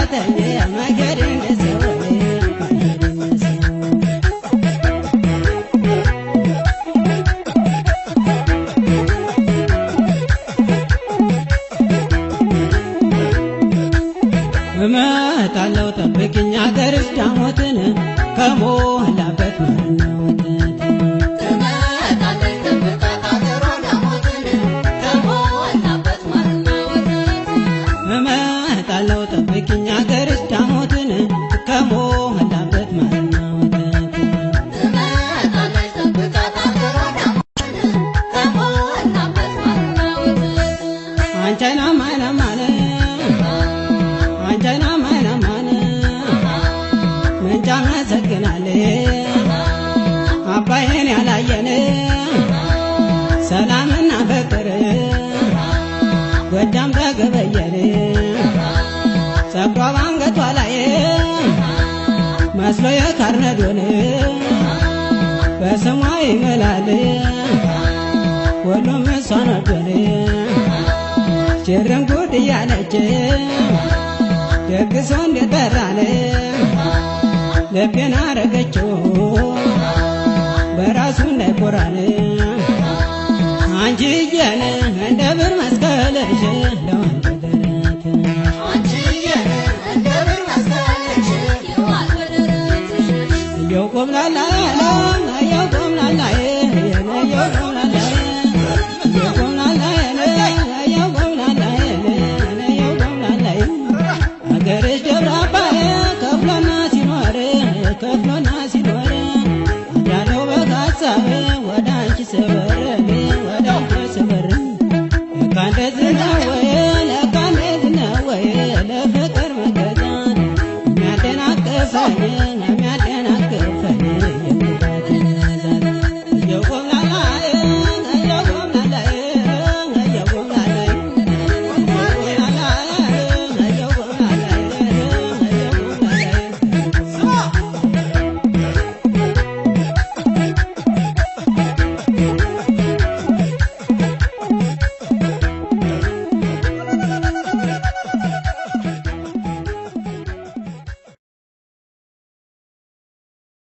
አቃተኝ መንገድ እንደሰው እመጣለሁ ጠብቅኝ አገርሽ ዳሞትን ከሞላበት ማንወተት እመጣለሁ ጠብቅኝ አገርሽ ዳሞትን ከሞላበት ማንወተት አንቻይና ማይና ማነ አንቻይና ማይና ማነ ምንጫ መሰግናለ አባይን ያላየን ሰላምና ፍቅር ጎጃም ተገበየን ጸጉሯ ባንገቷ ላይ መስሎ የካርነዶን በስሟ ይምላል ሁሉም እሷን ወዶን ችርንጉድ እያለች ደግሶ እንደጠራን ልቤን አረገችው በራሱ እንዳይኮራን አንቺዬን እንደ ብር መስቀልሽ ለወንድ ደረት አንቺዬን እንደ ብር መስቀልሽ ለወንድ ደረት እየው ቆምላላ እየው ቆምላላ